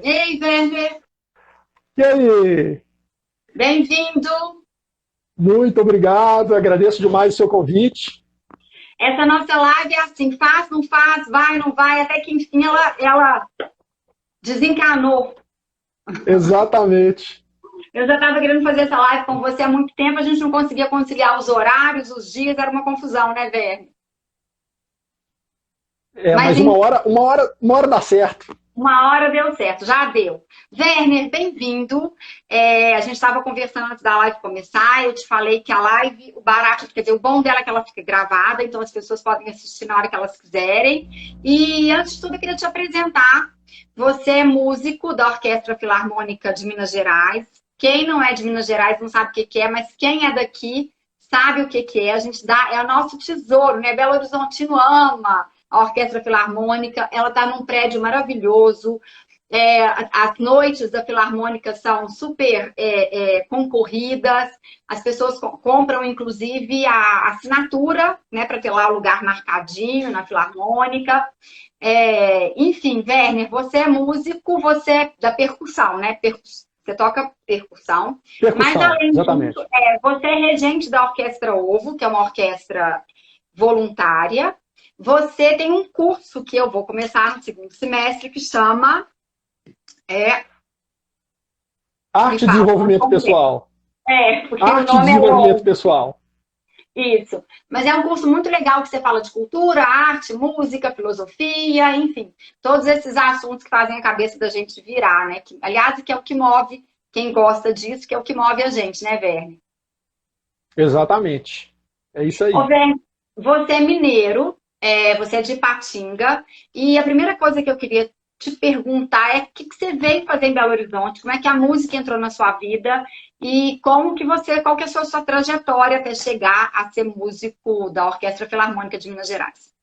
Ei, Werner, E aí? bem-vindo. Muito obrigado, agradeço demais o seu convite. Essa nossa live é assim, faz, não faz, vai, não vai, até que enfim ela desencanou. Exatamente. Eu já estava querendo fazer essa live com você há muito tempo, a gente não conseguia conciliar os horários, os dias, era uma confusão, né, Werner? Mas Mas uma hora dá certo. uma hora deu certo, já deu. Werner, bem-vindo. A gente estava conversando antes da live começar. Eu te falei que a live, o barato, quer dizer, o bom dela é que ela fica gravada, então as pessoas podem assistir na hora que elas quiserem. E antes de tudo, eu queria te apresentar. Você é músico da Orquestra Filarmônica de Minas Gerais. Quem não é de Minas Gerais não sabe o que que é, mas quem é daqui sabe o que que é. A gente dá, é o nosso tesouro, né? Belo Horizontino ama a Orquestra Filarmônica, ela está num prédio maravilhoso. As noites da Filarmônica são super concorridas, as pessoas compram inclusive a assinatura, né, para ter lá o lugar marcadinho na Filarmônica. Enfim, Werner, você é músico, você é da percussão, né? Você toca percussão, mas Percussão, além exatamente. disso, você é regente da Orquestra Ovo, que é uma orquestra voluntária. Você tem um curso que eu vou começar no segundo semestre que chama. É, Me Arte e fala, desenvolvimento como é? pessoal. Porque o Arte e nome é desenvolvimento longo. pessoal. Isso. Mas é um curso muito legal que você fala de cultura, arte, música, filosofia, enfim, todos esses assuntos que fazem a cabeça da gente virar, né? Aliás, que é o que move quem gosta disso, que é o que move a gente, né, Verne? Exatamente. É isso Ô, aí. Verne, você é mineiro, você é de Ipatinga, e a primeira coisa que eu queria te perguntar é o que você veio fazer em Belo Horizonte, como é que a música entrou na sua vida e como que qual que é a sua trajetória até chegar a ser músico da Orquestra Filarmônica de Minas Gerais.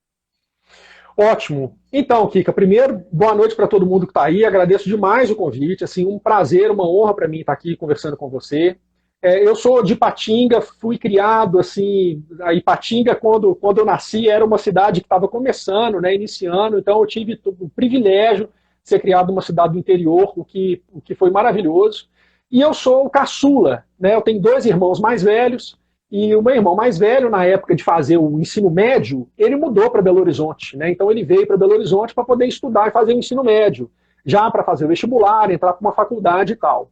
Ótimo. Então, Kika, primeiro, boa noite para todo mundo que está aí. Agradeço demais o convite. Assim, um prazer, uma honra para mim estar aqui conversando com você. Eu sou de Ipatinga, fui criado assim. A Ipatinga, quando eu nasci, era uma cidade que estava começando, né, iniciando. Então, eu tive o privilégio de ser criado numa cidade do interior, o que foi maravilhoso. E eu sou o caçula, né? Eu tenho dois irmãos mais velhos. E o meu irmão mais velho, na época de fazer o ensino médio, ele mudou para Belo Horizonte, né? Então ele veio para Belo Horizonte para poder estudar e fazer o ensino médio, já para fazer o vestibular, entrar para uma faculdade e tal.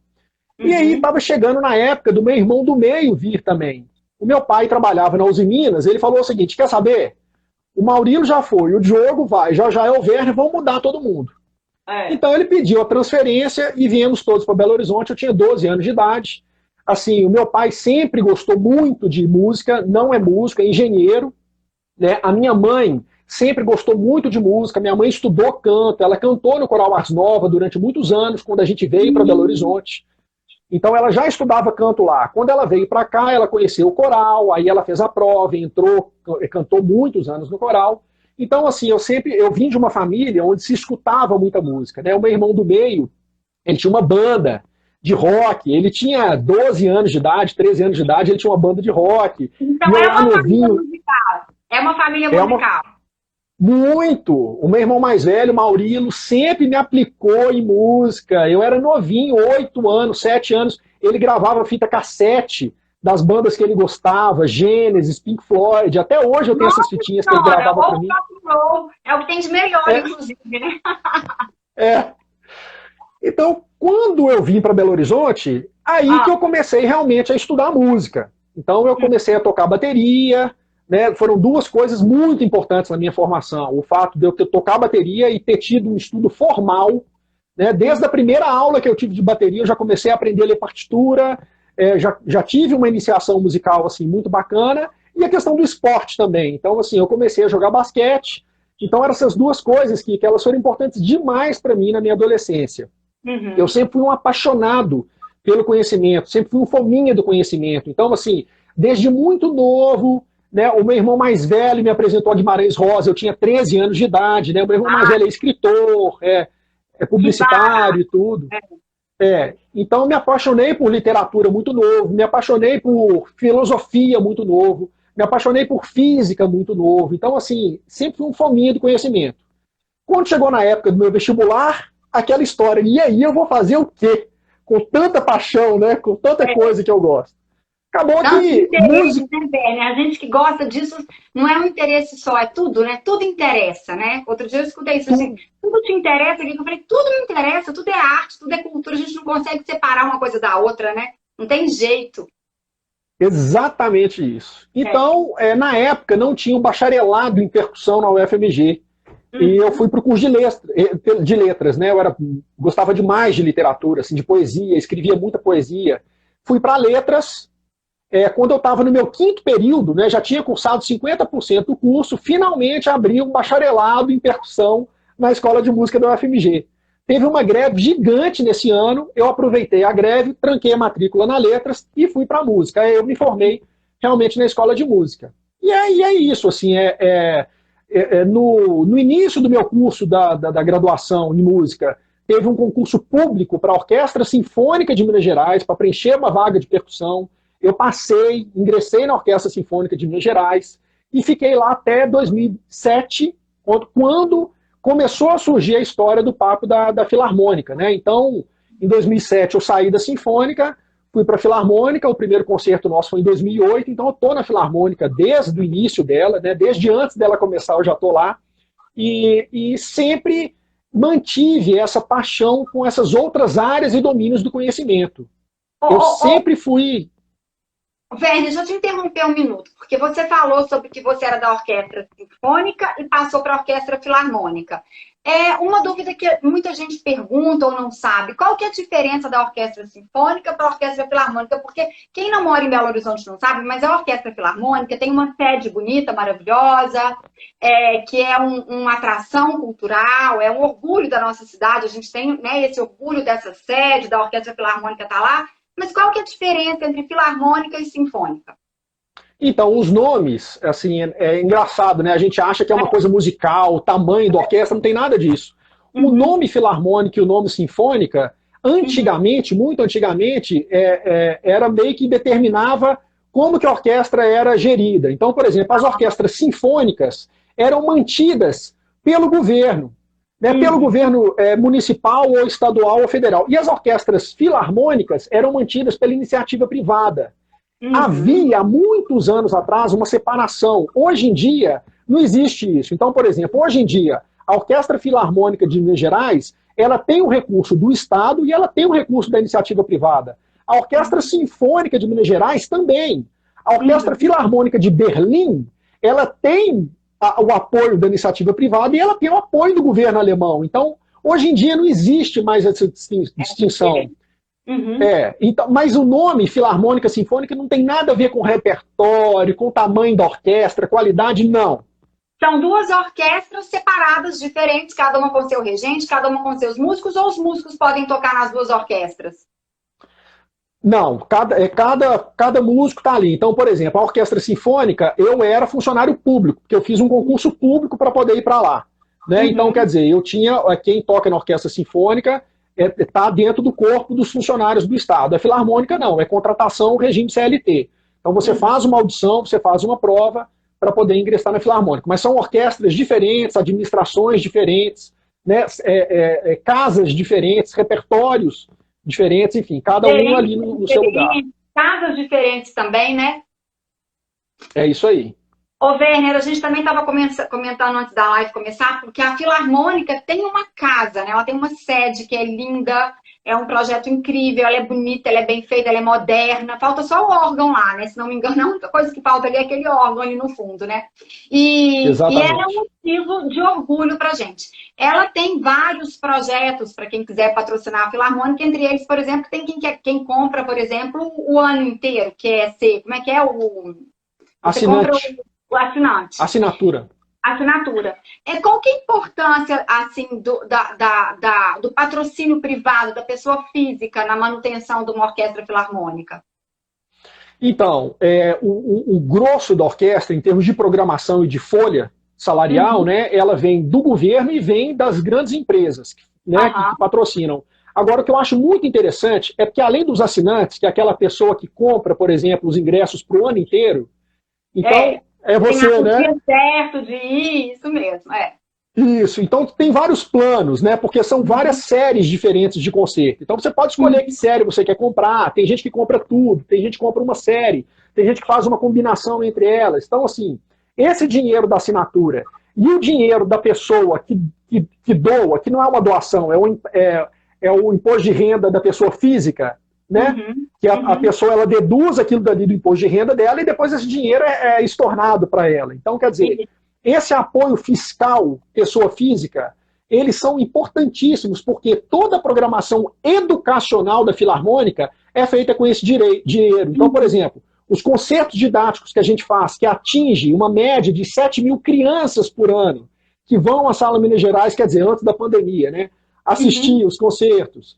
E aí Uhum. estava chegando na época do meu irmão do meio vir também. O meu pai trabalhava na Uzi Minas, ele falou o seguinte: quer saber? O Maurílio já foi, o Diogo vai, já já é o Werner, vão mudar todo mundo. É. Então ele pediu a transferência e viemos todos para Belo Horizonte. Eu tinha 12 anos de idade. Assim, o meu pai sempre gostou muito de música, não é músico, é engenheiro, né? A minha mãe sempre gostou muito de música. Minha mãe estudou canto, ela cantou no Coral Ars Nova durante muitos anos, quando a gente veio para Belo Horizonte. Então ela já estudava canto lá. Quando ela veio para cá, ela conheceu o coral, aí ela fez a prova, entrou, cantou muitos anos no coral. Então, assim, eu vim de uma família onde se escutava muita música, né? O meu irmão do meio, ele tinha uma banda de rock, ele tinha 12 anos de idade, 13 anos de idade, ele tinha uma banda de rock. E Então eu é lá uma família novinho, musical. É uma família é uma musical. muito. O meu irmão mais velho, Maurilo, sempre me aplicou em música. Eu era novinho, 8 anos, 7 anos. Ele gravava fita cassete das bandas que ele gostava, Gênesis, Pink Floyd. Até hoje eu tenho essas Nossa fitinhas que ele senhora, gravava ou para mim. rock and roll. É o que tem de melhor, É, inclusive, né? é. Então, quando eu vim para Belo Horizonte, aí que Ah, eu comecei realmente a estudar música. Então, eu comecei a tocar bateria, né? Foram duas coisas muito importantes na minha formação. O fato de eu tocar bateria e ter tido um estudo formal, né? Desde a primeira aula que eu tive de bateria, eu já comecei a aprender a ler partitura, já tive uma iniciação musical assim muito bacana, e a questão do esporte também. Então, assim, eu comecei a jogar basquete. Então, eram essas duas coisas que elas foram importantes demais para mim na minha adolescência. Eu uhum. sempre fui um apaixonado pelo conhecimento, sempre fui um fominha do conhecimento. Então, assim, desde muito novo, né, o meu irmão mais velho me apresentou a Guimarães Rosa, eu tinha 13 anos de idade, né, o meu irmão mais Ah, velho é escritor, é que publicitário e tudo. Então, me apaixonei por literatura muito novo, me apaixonei por filosofia muito novo, me apaixonei por física muito novo. Então, assim, sempre fui um fominha do conhecimento. Quando chegou na época do meu vestibular, aquela história, e aí eu vou fazer o quê? Com tanta paixão, né? Com tanta coisa que eu gosto. Acabou Não, que interesse, música... né, Bernie? A gente que gosta disso não é um interesse só, é tudo, né? Tudo interessa, né? Outro dia eu escutei isso assim, tudo te interessa, eu falei, tudo me interessa, tudo é arte, tudo é cultura, a gente não consegue separar uma coisa da outra, né? Não tem jeito. Exatamente isso. Então, na época, não tinha um bacharelado em percussão na UFMG. E eu fui para o curso de letras, né? Gostava demais de literatura, assim, de poesia, escrevia muita poesia. Fui para letras. Quando eu estava no meu quinto período, né, já tinha cursado 50% do curso, finalmente abri um bacharelado em percussão na Escola de Música da UFMG. Teve uma greve gigante nesse ano, eu aproveitei a greve, tranquei a matrícula na letras e fui para a música. Aí eu me formei realmente na Escola de Música. E aí é isso, assim, no início do meu curso da graduação em música, teve um concurso público para a Orquestra Sinfônica de Minas Gerais, para preencher uma vaga de percussão. Eu passei, ingressei na Orquestra Sinfônica de Minas Gerais e fiquei lá até 2007, quando começou a surgir a história do papo da Filarmônica, né? Então, em 2007 eu saí da Sinfônica, fui para a Filarmônica, o primeiro concerto nosso foi em 2008, então eu estou na Filarmônica desde o início dela, né? Desde antes dela começar eu já estou lá, e sempre mantive essa paixão com essas outras áreas e domínios do conhecimento. Eu sempre fui... Werner, deixa eu te interromper um minuto, porque você falou sobre que você era da Orquestra Sinfônica e passou para a Orquestra Filarmônica. É uma dúvida que muita gente pergunta ou não sabe. Qual que é a diferença da Orquestra Sinfônica para a Orquestra Filarmônica? Porque quem não mora em Belo Horizonte não sabe, mas a Orquestra Filarmônica tem uma sede bonita, maravilhosa, que é uma atração cultural, é um orgulho da nossa cidade. A gente tem, né, esse orgulho dessa sede, da Orquestra Filarmônica estar lá. Mas qual que é a diferença entre filarmônica e sinfônica? Então, os nomes, assim, é engraçado, né? A gente acha que é uma coisa musical, o tamanho da orquestra, não tem nada disso. O nome filarmônica e o nome sinfônica, antigamente, muito antigamente, era meio que determinava como que a orquestra era gerida. Então, por exemplo, as orquestras sinfônicas eram mantidas pelo governo, né, pelo governo municipal ou estadual ou federal. E as orquestras filarmônicas eram mantidas pela iniciativa privada. Havia, há muitos anos atrás, uma separação. Hoje em dia, não existe isso. Então, por exemplo, hoje em dia, a Orquestra Filarmônica de Minas Gerais, ela tem um recurso do Estado e ela tem um recurso da iniciativa privada. A Orquestra Sinfônica de Minas Gerais também. A Orquestra Filarmônica de Berlim, ela tem o apoio da iniciativa privada e ela tem o apoio do governo alemão. Então, hoje em dia não existe mais essa distinção. Então, mas o nome Filarmônica Sinfônica não tem nada a ver com repertório, com o tamanho da orquestra, qualidade, não. São duas orquestras separadas, diferentes, cada uma com seu regente, cada uma com seus músicos, ou os músicos podem tocar nas duas orquestras? Não, cada músico está ali. Então, por exemplo, a Orquestra Sinfônica, eu era funcionário público, porque eu fiz um concurso público para poder ir para lá. Né? Então, quer dizer, eu tinha quem toca na Orquestra Sinfônica está dentro do corpo dos funcionários do Estado. A Filarmônica não, é contratação regime CLT. Então, você faz uma audição, você faz uma prova para poder ingressar na Filarmônica. Mas são orquestras diferentes, administrações diferentes, né? Casas diferentes, repertórios diferentes, enfim, cada um ali no seu lugar. Casas diferentes também, né? É isso aí. Ô, Werner, a gente também estava comentando antes da live começar, porque a Filarmônica tem uma casa, né? Ela tem uma sede que é linda, é um projeto incrível, ela é bonita, ela é bem feita, ela é moderna. Falta só o órgão lá, né? Se não me engano, a única coisa que falta ali é aquele órgão ali no fundo, né? E ela é um motivo de orgulho pra gente. Ela tem vários projetos para quem quiser patrocinar a Filarmônica, entre eles, por exemplo, tem quem compra, por exemplo, o ano inteiro, que é ser, como é que é o... Assinante. O assinante. Assinatura. Qual que é a importância assim, do patrocínio privado, da pessoa física na manutenção de uma orquestra filarmônica? Então, o grosso da orquestra, em termos de programação e de folha salarial, né, ela vem do governo e vem das grandes empresas, né, que patrocinam. Agora, o que eu acho muito interessante é que, além dos assinantes, que é aquela pessoa que compra, por exemplo, os ingressos para o ano inteiro, então... É você, né? Dia certo de ir, isso mesmo, Isso, então tem vários planos, né? Porque são várias séries diferentes de concerto. Então você pode escolher que série você quer comprar. Tem gente que compra tudo, tem gente que compra uma série, tem gente que faz uma combinação entre elas. Então, assim, esse dinheiro da assinatura e o dinheiro da pessoa que doa, que não é uma doação, é o imposto de renda da pessoa física, né? Que a pessoa ela deduz aquilo dali do imposto de renda dela e depois esse dinheiro é estornado para ela. Então, quer dizer, esse apoio fiscal, pessoa física, eles são importantíssimos, porque toda a programação educacional da Filarmônica é feita com esse dinheiro. Então, por exemplo, os concertos didáticos que a gente faz, que atinge uma média de 7 mil crianças por ano, que vão à Sala Minas Gerais, quer dizer, antes da pandemia, né? Assistir os concertos.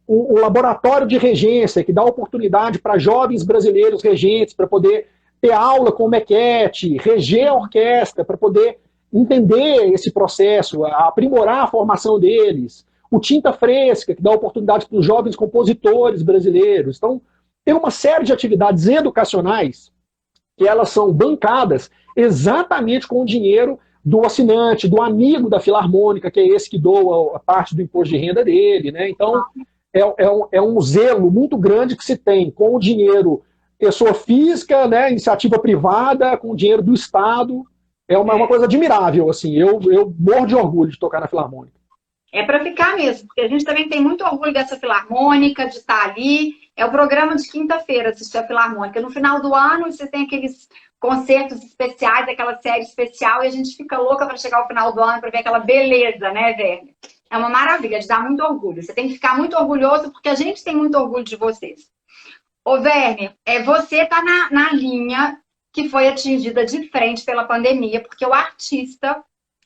O laboratório de regência, que dá oportunidade para jovens brasileiros regentes, para poder ter aula com o Mequete, reger a orquestra, para poder entender esse processo, aprimorar a formação deles. O Tinta Fresca, que dá oportunidade para os jovens compositores brasileiros. Então, tem uma série de atividades educacionais que elas são bancadas exatamente com o dinheiro do assinante, do amigo da Filarmônica, que é esse que doa a parte do imposto de renda dele, né? Então, é um zelo muito grande que se tem com o dinheiro pessoa física, né, iniciativa privada, com o dinheiro do Estado. É uma coisa admirável, assim. Eu morro de orgulho de tocar na Filarmônica. É para ficar mesmo, porque a gente também tem muito orgulho dessa Filarmônica, de estar ali. É o programa de quinta-feira, assistir a Filarmônica. No final do ano, você tem aqueles concertos especiais, aquela série especial, e a gente fica louca para chegar ao final do ano para ver aquela beleza, né, Werner? É uma maravilha, de dar muito orgulho. Você tem que ficar muito orgulhoso, porque a gente tem muito orgulho de vocês. Ô, Werner, você está na linha que foi atingida de frente pela pandemia, porque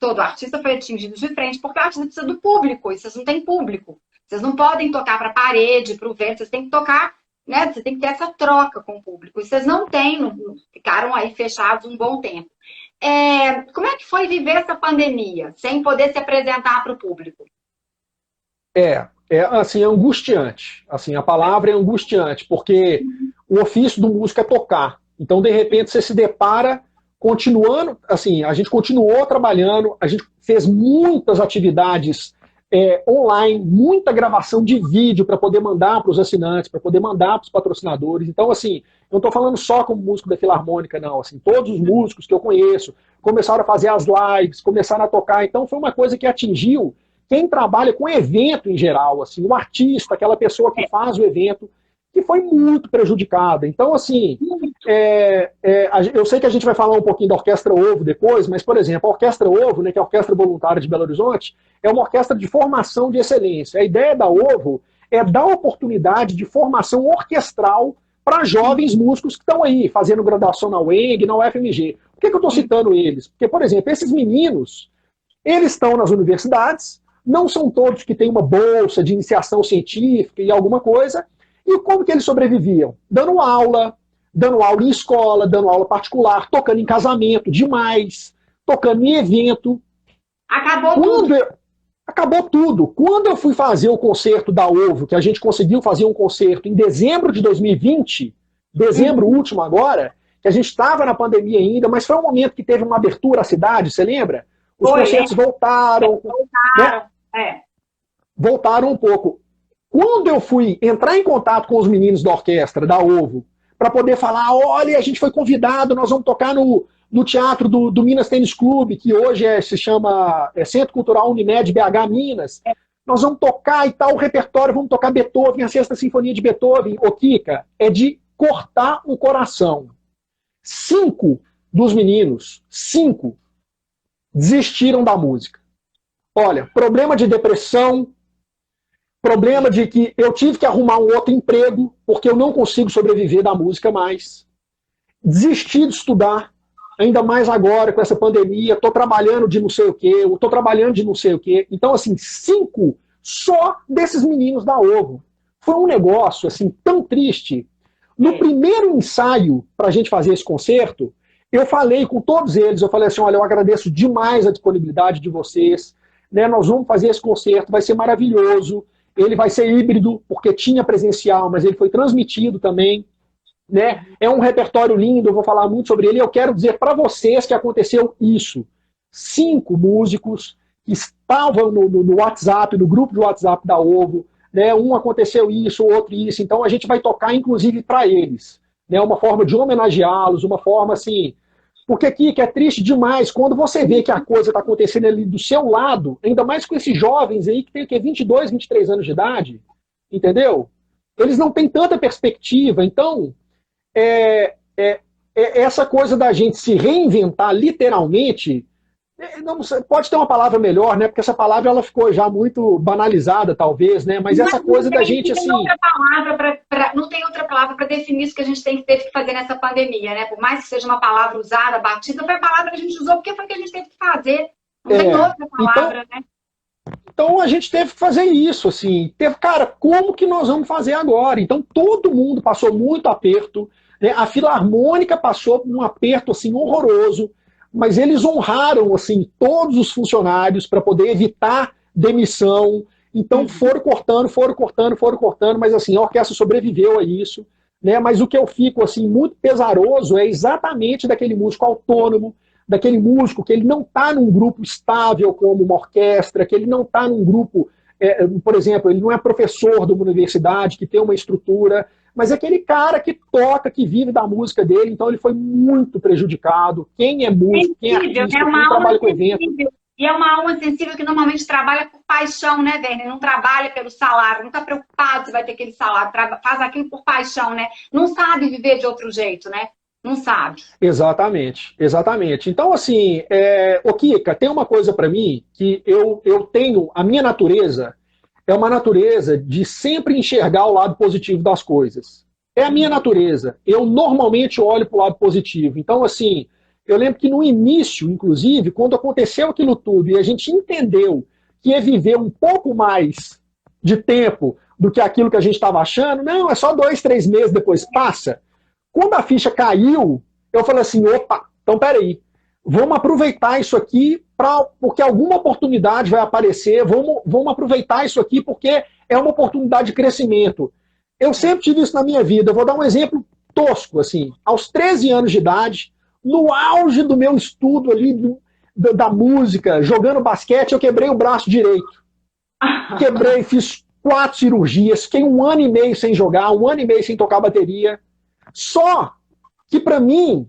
todo artista foi atingido de frente, porque o artista precisa do público, e vocês não têm público. Vocês não podem tocar para a parede, para o vento, vocês têm que tocar, né? Você tem que ter essa troca com o público. E vocês não têm, ficaram aí fechados um bom tempo. Como é que foi viver essa pandemia, sem poder se apresentar para o público? Assim, é angustiante. Assim, a palavra é angustiante, porque o ofício do músico é tocar. Então, de repente, você se depara continuando, assim, a gente continuou trabalhando, a gente fez muitas atividades online, muita gravação de vídeo para poder mandar para os assinantes, para poder mandar para os patrocinadores. Então, assim, eu não estou falando só como músico da Filarmônica, não. Assim, todos os músicos que eu conheço começaram a fazer as lives, começaram a tocar. Então, foi uma coisa que atingiu quem trabalha com evento em geral, assim, o artista, aquela pessoa que faz o evento, que foi muito prejudicada. Então, assim, eu sei que a gente vai falar um pouquinho da Orquestra Ovo depois, mas, por exemplo, a Orquestra Ovo, né, que é a Orquestra Voluntária de Belo Horizonte, é uma orquestra de formação de excelência. A ideia da Ovo é dar oportunidade de formação orquestral para jovens músicos que estão aí, fazendo graduação na UENG, na UFMG. Por que eu estou citando eles? Porque, por exemplo, esses meninos, eles estão nas universidades, não são todos que têm uma bolsa de iniciação científica e alguma coisa. E como que eles sobreviviam? Dando aula em escola, dando aula particular, tocando em casamento demais, tocando em evento. Acabou tudo. Quando eu fui fazer o concerto da Ovo, que a gente conseguiu fazer um concerto em dezembro de 2020, dezembro último agora, que a gente estava na pandemia ainda, mas foi um momento que teve uma abertura à cidade, você lembra? Os concertos voltaram. Né? Voltaram um pouco. Quando eu fui entrar em contato com os meninos da orquestra, da Ovo, para poder falar, olha, a gente foi convidado, nós vamos tocar no teatro do Minas Tênis Clube, que hoje se chama Centro Cultural Unimed BH Minas, nós vamos tocar e tal, o repertório, vamos tocar Beethoven, a Sexta Sinfonia de Beethoven. Ô, Kika, é de cortar o coração. 5 dos meninos, 5, desistiram da música. Olha, problema de depressão, problema de que eu tive que arrumar um outro emprego, porque eu não consigo sobreviver da música mais. Desisti de estudar, ainda mais agora com essa pandemia, estou trabalhando de não sei o quê, eu estou trabalhando de não sei o quê. Então, assim, 5 só desses meninos da Ovo. Foi um negócio, assim, tão triste. No primeiro ensaio para a gente fazer esse concerto, eu falei com todos eles, eu falei assim, olha, eu agradeço demais a disponibilidade de vocês, né, nós vamos fazer esse concerto, vai ser maravilhoso, ele vai ser híbrido, porque tinha presencial, mas ele foi transmitido também, né, é um repertório lindo, eu vou falar muito sobre ele, e eu quero dizer para vocês que aconteceu isso, 5 músicos que estavam no WhatsApp, no grupo de WhatsApp da Ovo, né? Um aconteceu isso, o outro isso, então a gente vai tocar inclusive para eles, né? Uma forma de homenageá-los, uma forma assim, porque aqui que é triste demais quando você vê que a coisa está acontecendo ali do seu lado, ainda mais com esses jovens aí que tem que 22, 23 anos de idade, entendeu? Eles não têm tanta perspectiva, então essa coisa da gente se reinventar literalmente, não, pode ter uma palavra melhor, né? Porque essa palavra ela ficou já muito banalizada, talvez, né? Mas essa coisa da gente assim. Não tem outra palavra para definir isso que a gente teve que fazer nessa pandemia, né? Por mais que seja uma palavra usada, batida, foi a palavra que a gente usou porque foi o que a gente teve que fazer. Não tem outra palavra, então, né? Então a gente teve que fazer isso, assim. Cara, como que nós vamos fazer agora? Então todo mundo passou muito aperto, né? A Filarmônica passou por um aperto assim horroroso. Mas eles honraram assim todos os funcionários para poder evitar demissão. Então foram cortando, mas assim, a orquestra sobreviveu a isso, né? Mas o que eu fico assim muito pesaroso é exatamente daquele músico autônomo, daquele músico que ele não está num grupo estável como uma orquestra, que ele não está num grupo, por exemplo, ele não é professor de uma universidade que tem uma estrutura, mas é aquele cara que toca, que vive da música dele, então ele foi muito prejudicado. Quem é músico, quem é artista, quem trabalha com evento. E é uma alma sensível que normalmente trabalha por paixão, né, Werner? Não trabalha pelo salário, não está preocupado se vai ter aquele salário, faz aquilo por paixão, né? Não sabe viver de outro jeito, né? Não sabe. Exatamente, exatamente. Então, assim, ô Kika, tem uma coisa para mim que eu tenho, a minha natureza é uma natureza de sempre enxergar o lado positivo das coisas. É a minha natureza. Eu normalmente olho para o lado positivo. Então, assim, eu lembro que no início, inclusive, quando aconteceu aquilo tudo e a gente entendeu que ia viver um pouco mais de tempo do que aquilo que a gente estava achando, não, é só 2, 3 meses, depois passa. Quando a ficha caiu, eu falei assim, opa, então peraí, vamos aproveitar isso aqui porque alguma oportunidade vai aparecer, vamos aproveitar isso aqui porque é uma oportunidade de crescimento. Eu sempre tive isso na minha vida, eu vou dar um exemplo tosco, assim, aos 13 anos de idade, no auge do meu estudo ali da música, jogando basquete, eu quebrei o braço direito. Quebrei, fiz 4 cirurgias, fiquei 1 ano e meio sem jogar, 1 ano e meio sem tocar bateria. Só que para mim,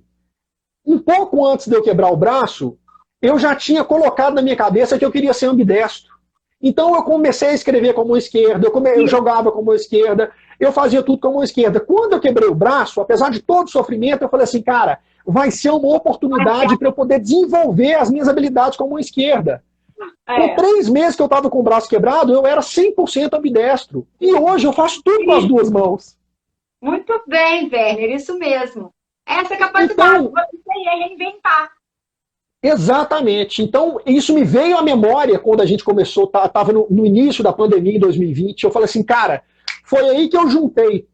um pouco antes de eu quebrar o braço, eu já tinha colocado na minha cabeça que eu queria ser ambidestro. Então eu comecei a escrever com a mão esquerda, eu jogava com a mão esquerda, eu fazia tudo com a mão esquerda. Quando eu quebrei o braço, apesar de todo o sofrimento, eu falei assim, cara, vai ser uma oportunidade para eu poder desenvolver as minhas habilidades com a mão esquerda. Com 3 meses que eu estava com o braço quebrado, eu era 100% ambidestro. E hoje eu faço tudo com as 2 mãos. Muito bem, Werner, isso mesmo. Essa capacidade de você ia reinventar. Exatamente. Então, isso me veio à memória quando a gente começou, estava no início da pandemia em 2020. Eu falei assim, cara, foi aí que eu juntei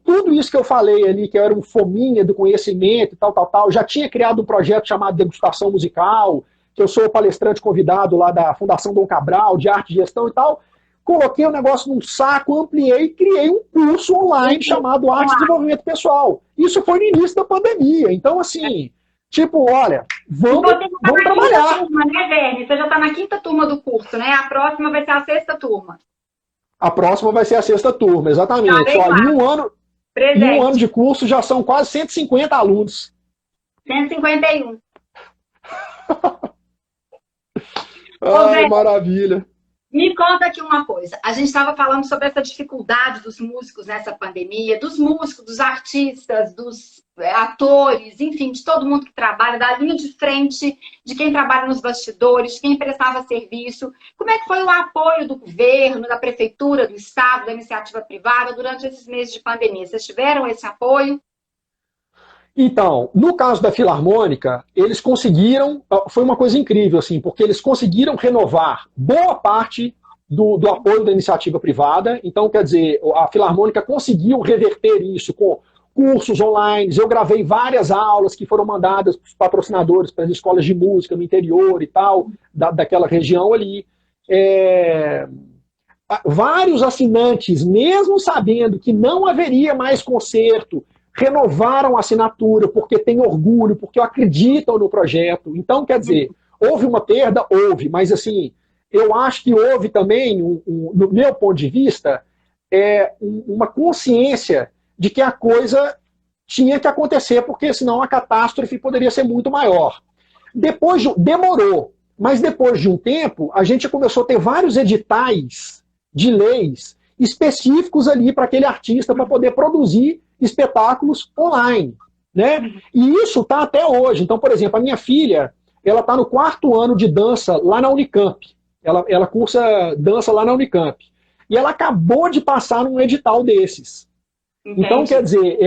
tudo isso que eu falei ali, que eu era um fominha do conhecimento e tal. Já tinha criado um projeto chamado Degustação Musical, que eu sou palestrante convidado lá da Fundação Dom Cabral, de arte e gestão e tal. Coloquei o negócio num saco, ampliei e criei um curso online chamado Arte e Desenvolvimento Pessoal. Isso foi no início da pandemia. Então, assim, tipo, olha, vamos trabalhar. Turma, né, Werner? Você já está na 5ª turma do curso, né? A próxima vai ser a 6ª turma. A próxima vai ser a 6ª turma, exatamente. Ó, em um ano de curso já são quase 150 alunos. 151. Ai, maravilha. Me conta aqui uma coisa. A gente estava falando sobre essa dificuldade dos músicos nessa pandemia, dos músicos, dos artistas, dos atores, enfim, de todo mundo que trabalha, da linha de frente, de quem trabalha nos bastidores, de quem prestava serviço. Como é que foi o apoio do governo, da prefeitura, do Estado, da iniciativa privada durante esses meses de pandemia? Vocês tiveram esse apoio? Então, no caso da Filarmônica, eles conseguiram, foi uma coisa incrível, assim, porque eles conseguiram renovar boa parte do apoio da iniciativa privada. Então, quer dizer, a Filarmônica conseguiu reverter isso com cursos online. Eu gravei várias aulas que foram mandadas para os patrocinadores, para as escolas de música no interior e tal, daquela região ali. Vários assinantes, mesmo sabendo que não haveria mais concerto, renovaram a assinatura porque têm orgulho, porque acreditam no projeto. Então, quer dizer, houve uma perda? Houve, mas assim, eu acho que houve também, no meu ponto de vista, uma consciência de que a coisa tinha que acontecer, porque senão a catástrofe poderia ser muito maior. Demorou, mas depois de um tempo, a gente começou a ter vários editais de leis específicos ali para aquele artista para poder produzir espetáculos online, né? E isso está até hoje. Então, por exemplo, a minha filha, ela está no 4º ano de dança lá na Unicamp. Ela cursa dança lá na Unicamp. E ela acabou de passar num edital desses. Entendi. Então, quer dizer,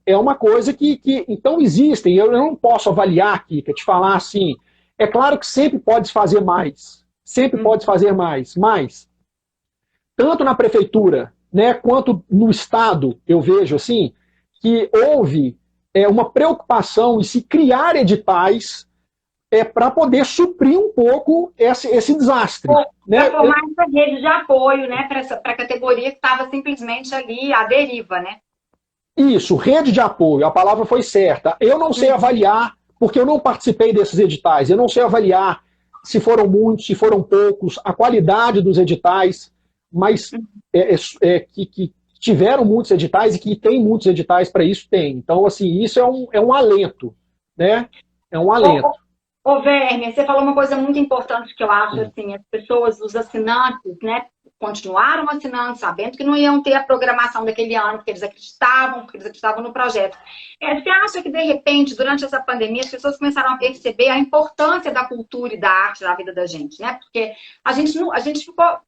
é uma coisa que então existem. Eu não posso avaliar aqui, te falar assim. É claro que sempre pode fazer mais. Sempre pode fazer mais. Mas, tanto na prefeitura, né, quanto no Estado, eu vejo assim, que houve uma preocupação em se criar editais para poder suprir um pouco esse desastre. Né? Para formar essa rede de apoio, né, para a categoria que estava simplesmente ali à deriva, né? Isso, rede de apoio, a palavra foi certa. Eu não sei avaliar, porque eu não participei desses editais, eu não sei avaliar se foram muitos, se foram poucos, a qualidade dos editais, mas que tiveram muitos editais e que tem muitos editais para isso, tem. Então, assim, isso é um alento, né? É um alento. Ô, Werner, você falou uma coisa muito importante que eu acho, assim, as pessoas, os assinantes, né, continuaram assinando, sabendo que não iam ter a programação daquele ano, porque eles acreditavam no projeto. Você acha que, de repente, durante essa pandemia, as pessoas começaram a perceber a importância da cultura e da arte na vida da gente, né? Porque a gente ficou,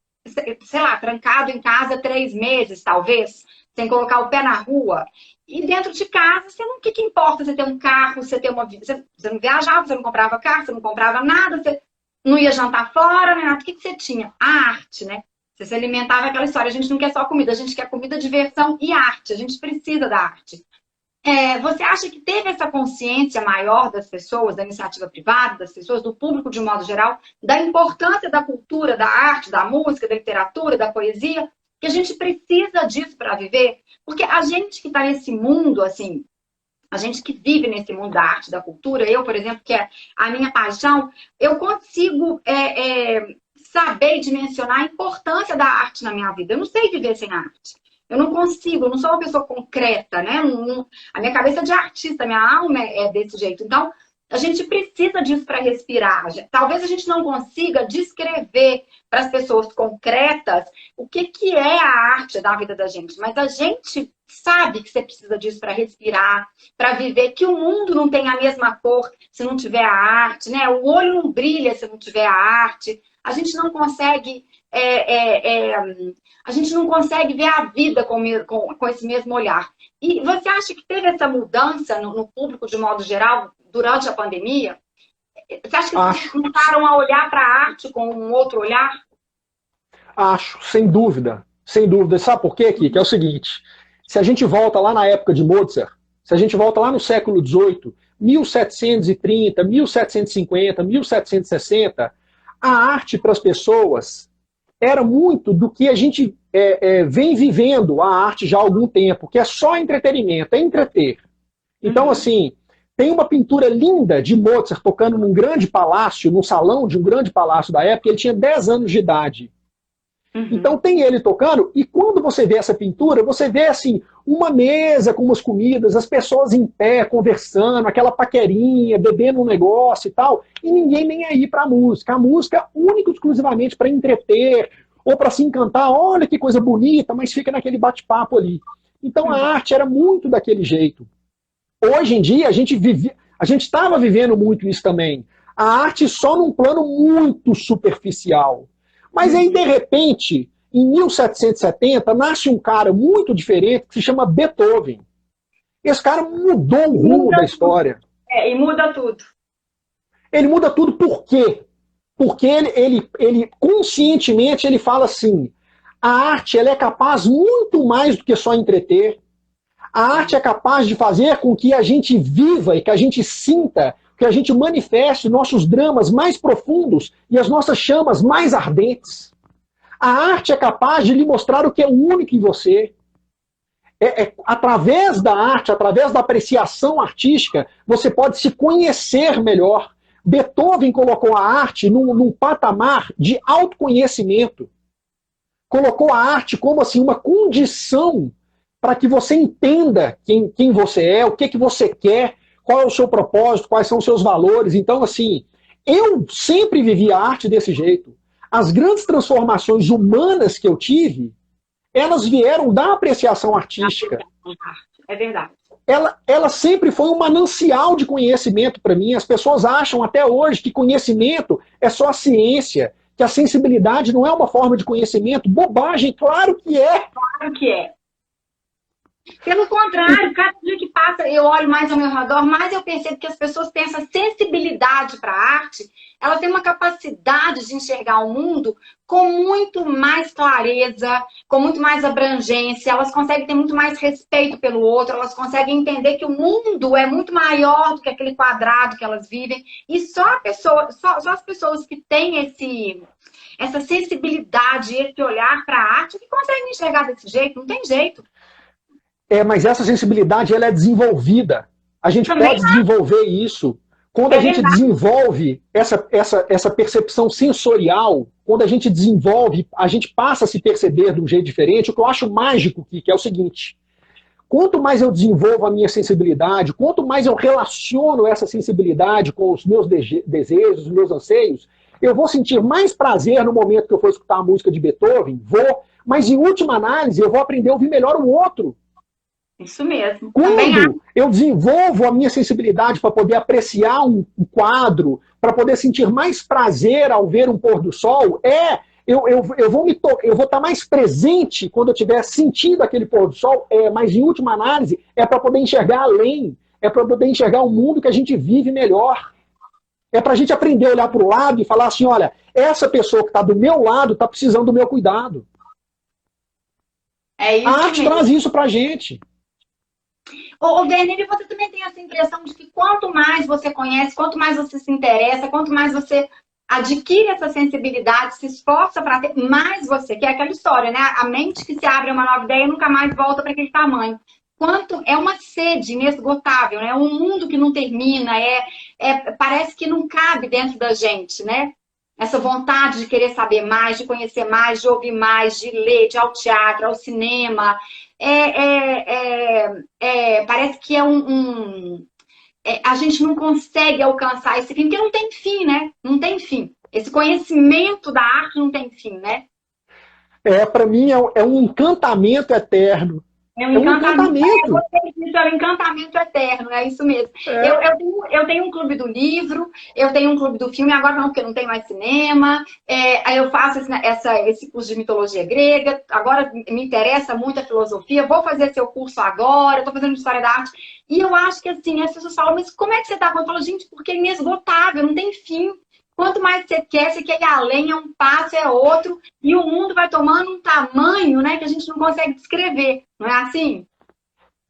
sei lá, trancado em casa 3 meses, talvez, sem colocar o pé na rua. E dentro de casa, o que importa você ter um carro, você ter uma vida? Você não viajava, você não comprava carro, você não comprava nada, você não ia jantar fora, nem nada. O que você tinha? A arte, né? Você se alimentava aquela história. A gente não quer só comida, a gente quer comida, diversão e arte. A gente precisa da arte. Você acha que teve essa consciência maior das pessoas, da iniciativa privada, das pessoas, do público de um modo geral, da importância da cultura, da arte, da música, da literatura, da poesia, que a gente precisa disso para viver? Porque a gente que está nesse mundo, assim, a gente que vive nesse mundo da arte, da cultura, eu, por exemplo, que é a minha paixão, eu consigo saber dimensionar a importância da arte na minha vida. Eu não sei viver sem arte. Eu não consigo, eu não sou uma pessoa concreta, né? A minha cabeça é de artista, a minha alma é desse jeito. Então, a gente precisa disso para respirar. Talvez a gente não consiga descrever para as pessoas concretas o que é a arte da vida da gente. Mas a gente sabe que você precisa disso para respirar, para viver, que o mundo não tem a mesma cor se não tiver a arte, né? O olho não brilha se não tiver a arte. A gente não consegue... a gente não consegue ver a vida com esse mesmo olhar. E você acha que teve essa mudança no público, de modo geral, durante a pandemia? Você acha que vocês começaram a olhar para a arte com um outro olhar? Acho, sem dúvida. Sem dúvida. Sabe por quê, Kika? É o seguinte, se a gente volta lá na época de Mozart, se a gente volta lá no século XVIII, 1730, 1750, 1760, a arte para as pessoas era muito do que a gente vem vivendo a arte já há algum tempo, que é só entretenimento, é entreter. Então, assim, tem uma pintura linda de Mozart tocando num grande palácio, num salão de um grande palácio da época, ele tinha 10 anos de idade. Então tem ele tocando, e quando você vê essa pintura, você vê assim, uma mesa com umas comidas, as pessoas em pé, conversando, aquela paquerinha, bebendo um negócio e tal, e ninguém nem aí para a música. A música única e exclusivamente para entreter, ou para se encantar, olha que coisa bonita, mas fica naquele bate-papo ali. Então a arte era muito daquele jeito. Hoje em dia a gente estava vivendo muito isso também. A arte só num plano muito superficial. Mas aí, de repente, em 1770, nasce um cara muito diferente que se chama Beethoven. Esse cara mudou o rumo da história. E muda tudo. Ele muda tudo por quê? Porque ele conscientemente ele fala assim, a arte ela é capaz muito mais do que só entreter. A arte é capaz de fazer com que a gente viva e que a gente sinta, que a gente manifeste nossos dramas mais profundos e as nossas chamas mais ardentes. A arte é capaz de lhe mostrar o que é único em você. Através da arte, através da apreciação artística, você pode se conhecer melhor, Beethoven colocou a arte num patamar de autoconhecimento. Colocou a arte como assim, uma condição para que você entenda quem você é, o que você quer, qual é o seu propósito, quais são os seus valores. Então, assim, eu sempre vivi a arte desse jeito. As grandes transformações humanas que eu tive, elas vieram da apreciação artística. É verdade. Ela sempre foi um manancial de conhecimento para mim. As pessoas acham até hoje que conhecimento é só a ciência, que a sensibilidade não é uma forma de conhecimento. Bobagem, claro que é. Claro que é. Pelo contrário, cada dia que passa, eu olho mais ao meu redor, mais eu percebo que as pessoas têm essa sensibilidade para a arte, elas têm uma capacidade de enxergar o mundo com muito mais clareza, com muito mais abrangência, elas conseguem ter muito mais respeito pelo outro, elas conseguem entender que o mundo é muito maior do que aquele quadrado que elas vivem, e só as pessoas que têm essa sensibilidade, esse olhar para a arte, que conseguem enxergar desse jeito, não tem jeito. Mas essa sensibilidade ela é desenvolvida. A gente pode desenvolver isso. Quando a gente desenvolve essa percepção sensorial, quando a gente desenvolve, a gente passa a se perceber de um jeito diferente. O que eu acho mágico, que é o seguinte: quanto mais eu desenvolvo a minha sensibilidade, quanto mais eu relaciono essa sensibilidade com os meus desejos, os meus anseios, eu vou sentir mais prazer no momento que eu for escutar a música de Beethoven, mas em última análise eu vou aprender a ouvir melhor o outro. Isso mesmo. Quando eu desenvolvo a minha sensibilidade para poder apreciar um quadro, para poder sentir mais prazer ao ver um pôr do sol, eu vou estar mais presente quando eu estiver sentindo aquele pôr do sol, mas em última análise é para poder enxergar além, é para poder enxergar o mundo que a gente vive melhor. É para a gente aprender a olhar para o lado e falar assim, olha, essa pessoa que está do meu lado está precisando do meu cuidado. É isso a arte mesmo. traz isso para a gente. Ô, Werner, você também tem essa impressão de que quanto mais você conhece, quanto mais você se interessa, quanto mais você adquire essa sensibilidade, se esforça para ter, mais você, que é aquela história, né? A mente que se abre a uma nova ideia nunca mais volta para aquele tamanho. Quanto é uma sede inesgotável, né? Um mundo que não termina, parece que não cabe dentro da gente, né? Essa vontade de querer saber mais, de conhecer mais, de ouvir mais, de ler, de ir ao teatro, ao cinema. Parece que a gente não consegue alcançar esse fim, porque não tem fim, né? Não tem fim. Esse conhecimento da arte não tem fim, né? Para mim é um encantamento eterno. É um encantamento. É um encantamento eterno, é isso mesmo. Eu tenho um clube do livro, eu tenho um clube do filme, agora não, porque não tem mais cinema. Aí eu faço esse curso de mitologia grega, agora me interessa muito a filosofia, vou fazer seu curso agora, estou fazendo história da arte. E eu acho que assim, as pessoas falam, mas como é que você está? Eu falo, gente, porque é inesgotável, não tem fim. Quanto mais você quer ir além, é um passo, é outro, e o mundo vai tomando um tamanho, né, que a gente não consegue descrever, não é assim?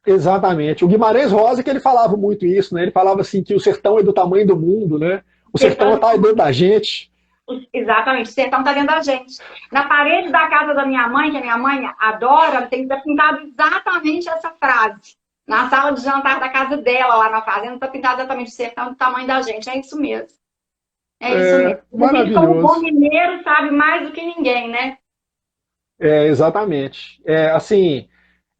Exatamente. O Guimarães Rosa, que ele falava muito isso, né? Ele falava assim que o sertão é do tamanho do mundo, né? O sertão está dentro da gente. Exatamente, o sertão está dentro da gente. Na parede da casa da minha mãe, que a minha mãe adora, tem que estar pintado exatamente essa frase. Na sala de jantar da casa dela, lá na fazenda, está pintado exatamente o sertão do tamanho da gente. É isso mesmo. É isso mesmo. Maravilhoso. Como bom mineiro sabe mais do que ninguém, né? Exatamente.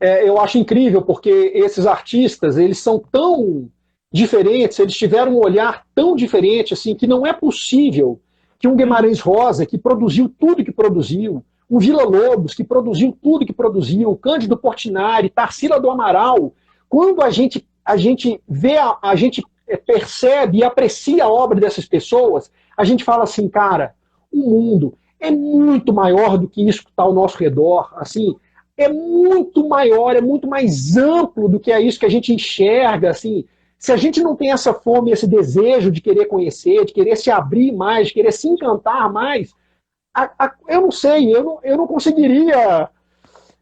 Eu acho incrível porque esses artistas, eles são tão diferentes, eles tiveram um olhar tão diferente, assim, que não é possível que um Guimarães Rosa, que produziu tudo que produziu, um Villa-Lobos, que produziu tudo que produziu, o Cândido Portinari, Tarsila do Amaral, quando a gente vê, a gente percebe e aprecia a obra dessas pessoas, a gente fala assim, cara, o mundo é muito maior do que isso que está ao nosso redor, assim, é muito maior, é muito mais amplo do que é isso que a gente enxerga, assim, se a gente não tem essa fome, esse desejo de querer conhecer, de querer se abrir mais, de querer se encantar mais, eu não sei, eu não conseguiria.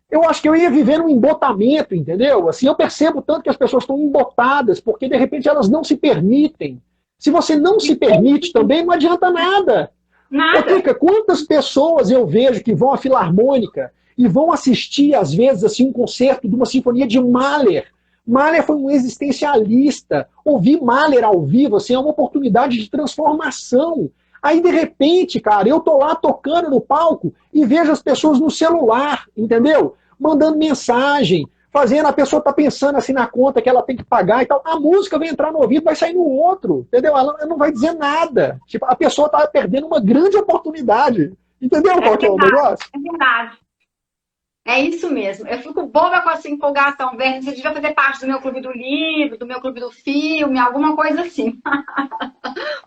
Eu acho que eu ia viver num embotamento, entendeu? Assim, eu percebo tanto que as pessoas estão embotadas, porque de repente elas não se permitem. Se você não se permite também, não adianta nada. Nada. Quantas pessoas eu vejo que vão à Filarmônica e vão assistir, às vezes, assim, um concerto de uma sinfonia de Mahler, Mahler foi um existencialista. Ouvir Mahler ao vivo assim, é uma oportunidade de transformação. Aí, de repente, cara, eu tô lá tocando no palco e vejo as pessoas no celular, entendeu? Mandando mensagem, fazendo, a pessoa tá pensando assim na conta que ela tem que pagar e tal. A música vai entrar no ouvido, vai sair no outro, entendeu? Ela não vai dizer nada. Tipo, a pessoa tá perdendo uma grande oportunidade. Entendeu qual que é o negócio? É verdade. É isso mesmo. Eu fico boba com essa empolgação, Werner. Você devia fazer parte do meu clube do livro, do meu clube do filme, alguma coisa assim.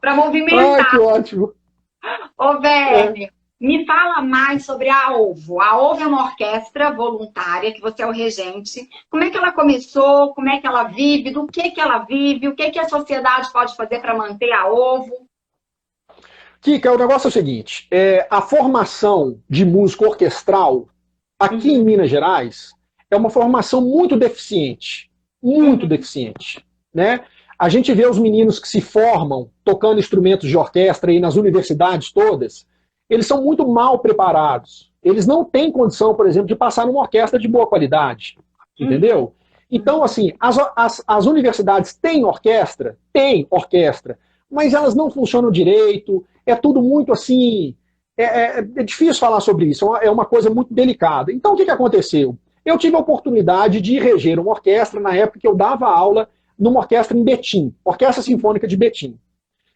Para Ah, que movimentar. ótimo. Ô, Werner, me fala mais sobre a OVO. A OVO é uma orquestra voluntária, que você é o regente. Como é que ela começou? Como é que ela vive? Do que ela vive? O que a sociedade pode fazer para manter a OVO? Kika, o negócio é o seguinte, a formação de música orquestral aqui em Minas Gerais é uma formação muito deficiente, né? A gente vê os meninos que se formam tocando instrumentos de orquestra aí nas universidades todas, eles são muito mal preparados. Eles não têm condição, por exemplo, de passar numa orquestra de boa qualidade, entendeu? Então, assim, as universidades têm orquestra? Têm orquestra, mas elas não funcionam direito, é tudo muito assim. É difícil falar sobre isso, é uma coisa muito delicada. Então, o que aconteceu? Eu tive a oportunidade de reger uma orquestra na época que eu dava aula numa orquestra em Betim, Orquestra Sinfônica de Betim.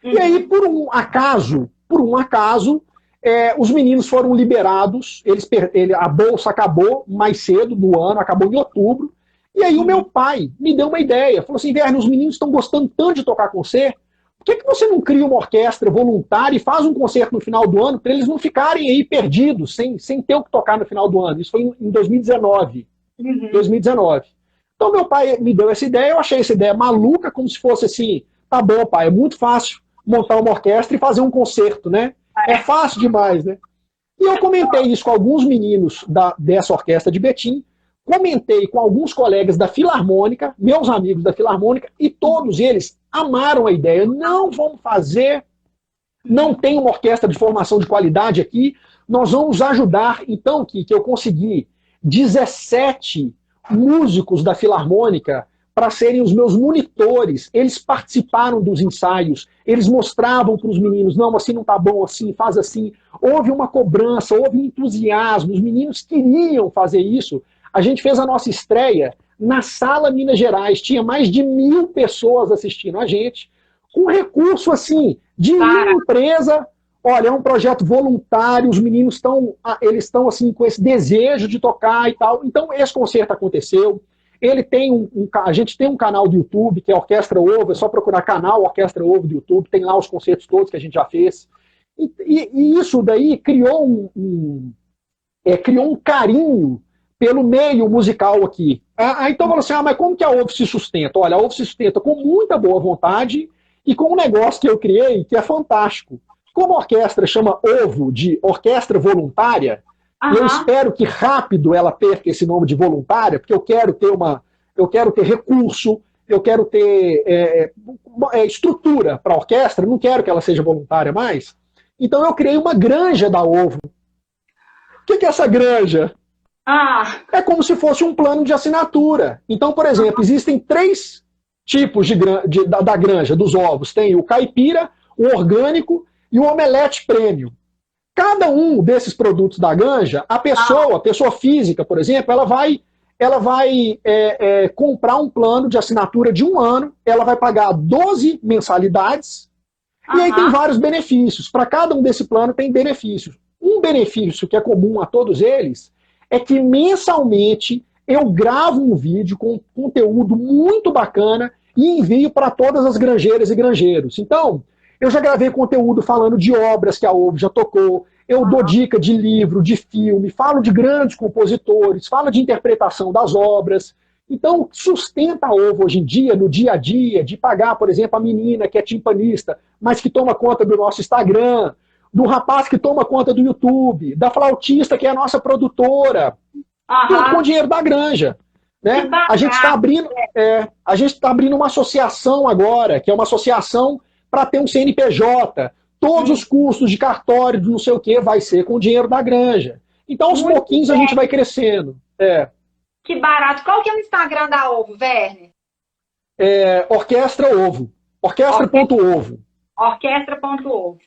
E aí, por um acaso, os meninos foram liberados, a bolsa acabou mais cedo do ano, acabou em outubro, e aí o meu pai me deu uma ideia, falou assim, Werner, os meninos estão gostando tanto de tocar com você, por que você não cria uma orquestra voluntária e faz um concerto no final do ano para eles não ficarem aí perdidos, sem ter o que tocar no final do ano? Isso foi em 2019. 2019. Então meu pai me deu essa ideia, eu achei essa ideia maluca, como se fosse assim, tá bom, pai, é muito fácil montar uma orquestra e fazer um concerto, né? É fácil demais, né? E eu comentei isso com alguns meninos dessa orquestra de Betim, comentei com alguns colegas da Filarmônica, meus amigos da Filarmônica, e todos eles amaram a ideia. Não vamos fazer, não tem uma orquestra de formação de qualidade aqui, nós vamos ajudar. Então, que eu consegui 17 músicos da Filarmônica para serem os meus monitores. Eles participaram dos ensaios, eles mostravam para os meninos, não, assim não tá bom, assim, faz assim. Houve uma cobrança, houve entusiasmo, os meninos queriam fazer isso. A gente fez a nossa estreia na Sala Minas Gerais, tinha mais de 1.000 pessoas assistindo a gente, com recurso assim, de uma empresa. Olha, é um projeto voluntário, os meninos estão assim, com esse desejo de tocar e tal. Então, esse concerto aconteceu. Ele tem a gente tem um canal do YouTube, que é Orquestra Ovo, é só procurar canal Orquestra Ovo do YouTube, tem lá os concertos todos que a gente já fez. E isso daí criou criou um carinho pelo meio musical aqui. Então falou assim, mas como que a Ovo se sustenta? Olha, a Ovo se sustenta com muita boa vontade e com um negócio que eu criei que é fantástico. Como a orquestra chama Ovo de Orquestra Voluntária, eu espero que rápido ela perca esse nome de voluntária, porque eu quero ter recurso, eu quero ter estrutura para a orquestra, não quero que ela seja voluntária mais. Então eu criei uma granja da Ovo. O que é essa granja? É como se fosse um plano de assinatura. Então, por exemplo, existem 3 tipos da granja, dos ovos. Tem o caipira, o orgânico e o omelete prêmio. Cada um desses produtos da granja, a pessoa física, por exemplo, ela vai comprar um plano de assinatura de 1 ano, ela vai pagar 12 mensalidades, e aí tem vários benefícios. Para cada um desse plano tem benefícios. Um benefício que é comum a todos eles é que mensalmente eu gravo um vídeo com conteúdo muito bacana e envio para todas as granjeiras e granjeiros. Então, eu já gravei conteúdo falando de obras que a Ovo já tocou, eu dou dica de livro, de filme, falo de grandes compositores, falo de interpretação das obras. Então, sustenta a Ovo hoje em dia, no dia a dia, de pagar, por exemplo, a menina que é timpanista, mas que toma conta do nosso Instagram, do rapaz que toma conta do YouTube, da flautista que é a nossa produtora, tudo com o dinheiro da granja. Né? A gente está abrindo uma associação agora, que é uma associação para ter um CNPJ, todos os custos de cartório, não sei o que, vai ser com o dinheiro da granja. Então, aos pouquinhos, a gente vai crescendo. Que barato. Qual que é o Instagram da Ovo, Werner? Orquestra Ovo. Orquestra.ovo. Orquestra.ovo.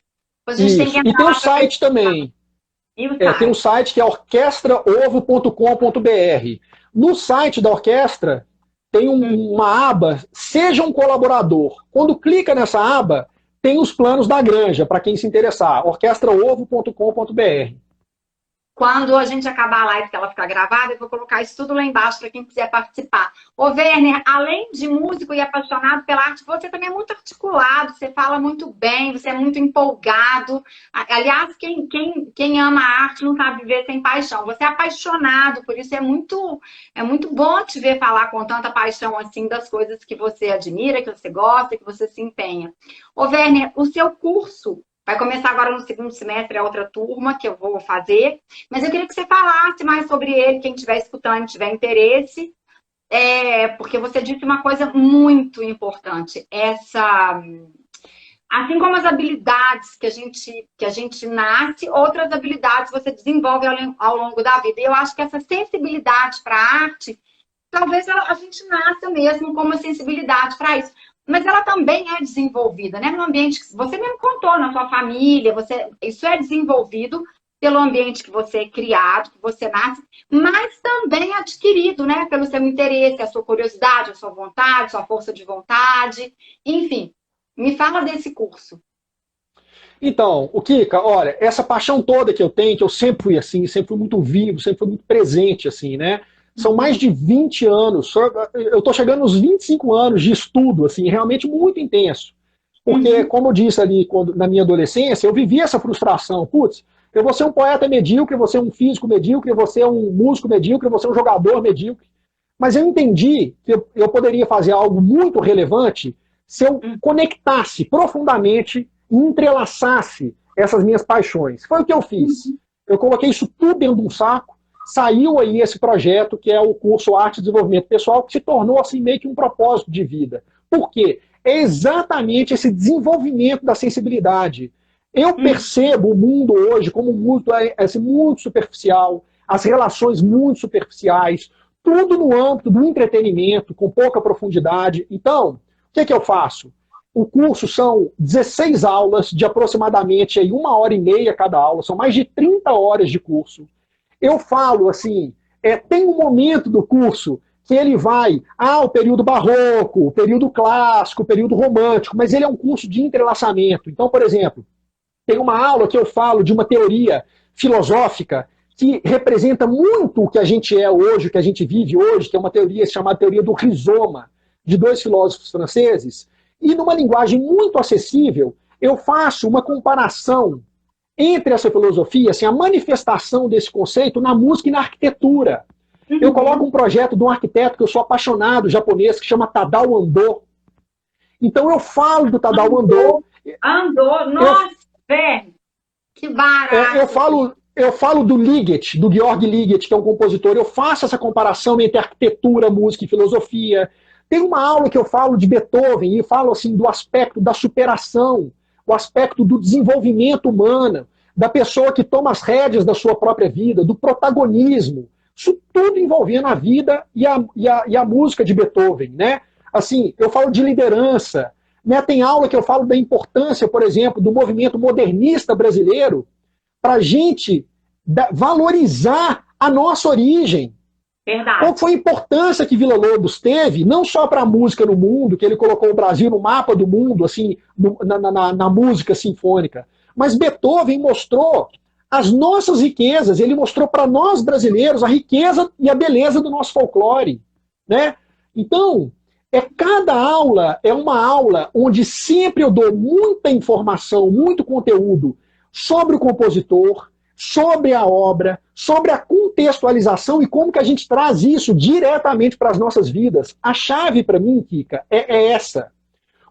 Depois a gente tem que entrar e tem o site também. Tem um site que é orquestraovo.com.br. No site da orquestra tem uma aba, Seja um Colaborador. Quando clica nessa aba, tem os planos da Granja, para quem se interessar. orquestraovo.com.br. Quando a gente acabar a live, que ela ficar gravada, eu vou colocar isso tudo lá embaixo para quem quiser participar. Ô, Werner, além de músico e apaixonado pela arte, você também é muito articulado, você fala muito bem, você é muito empolgado. Aliás, quem ama a arte não sabe viver sem paixão. Você é apaixonado, por isso é muito bom te ver falar com tanta paixão assim das coisas que você admira, que você gosta, que você se empenha. Ô, Werner, o seu curso vai começar agora no segundo semestre, é outra turma que eu vou fazer. Mas eu queria que você falasse mais sobre ele, quem estiver escutando, tiver interesse. Porque você disse uma coisa muito importante. Assim como as habilidades que a gente nasce, outras habilidades você desenvolve ao longo da vida. E eu acho que essa sensibilidade para a arte, talvez a gente nasça mesmo com uma sensibilidade para isso. Mas ela também é desenvolvida, né? No ambiente que você mesmo contou, na sua família, isso é desenvolvido pelo ambiente que você é criado, que você nasce, mas também adquirido, né? Pelo seu interesse, a sua curiosidade, a sua vontade, a sua força de vontade, enfim. Me fala desse curso. Então, o Kika, olha, essa paixão toda que eu tenho, que eu sempre fui assim, sempre fui muito vivo, sempre fui muito presente, assim, né? São mais de 20 anos, eu estou chegando nos 25 anos de estudo, assim, realmente muito intenso. Porque, como eu disse ali na minha adolescência, eu vivi essa frustração. Putz, eu vou ser um poeta medíocre, eu vou ser um físico medíocre, eu vou ser um músico medíocre, eu vou ser um jogador medíocre. Mas eu entendi que eu poderia fazer algo muito relevante se eu conectasse profundamente e entrelaçasse essas minhas paixões. Foi o que eu fiz. Eu coloquei isso tudo dentro de um saco. Saiu aí esse projeto, que é o curso Arte e Desenvolvimento Pessoal, que se tornou assim meio que um propósito de vida. Por quê? É exatamente esse desenvolvimento da sensibilidade. Eu percebo o mundo hoje como muito superficial, as relações muito superficiais, tudo no âmbito do entretenimento, com pouca profundidade. Então, o que eu faço? O curso são 16 aulas, de aproximadamente aí 1h30 cada aula, são mais de 30 horas de curso. Eu falo assim, tem um momento do curso que ele vai, o período barroco, o período clássico, o período romântico, mas ele é um curso de entrelaçamento. Então, por exemplo, tem uma aula que eu falo de uma teoria filosófica que representa muito o que a gente é hoje, o que a gente vive hoje, que é uma teoria chamada teoria do rizoma, de 2 filósofos franceses, e numa linguagem muito acessível, eu faço uma comparação entre essa filosofia, assim, a manifestação desse conceito na música e na arquitetura. Eu coloco um projeto de um arquiteto que eu sou apaixonado, japonês, que chama Tadao Ando. Então eu falo do Tadao Ando. Nossa, velho, que barato. Eu falo do Ligeti, do Georg Ligeti, que é um compositor. Eu faço essa comparação entre arquitetura, música e filosofia. Tem uma aula que eu falo de Beethoven e falo assim do aspecto da superação, o aspecto do desenvolvimento humano, da pessoa que toma as rédeas da sua própria vida, do protagonismo. Isso tudo envolvendo a vida e a música de Beethoven, né? Assim, eu falo de liderança, né? Tem aula que eu falo da importância, por exemplo, do movimento modernista brasileiro para a gente valorizar a nossa origem. Verdade. Qual foi a importância que Villa-Lobos teve, não só para a música no mundo, que ele colocou o Brasil no mapa do mundo, assim, na música sinfônica, mas Beethoven mostrou as nossas riquezas, ele mostrou para nós brasileiros a riqueza e a beleza do nosso folclore, né? Então, cada aula é uma aula onde sempre eu dou muita informação, muito conteúdo sobre o compositor, sobre a obra, sobre a contextualização e como que a gente traz isso diretamente para as nossas vidas. A chave para mim, Kika, é essa.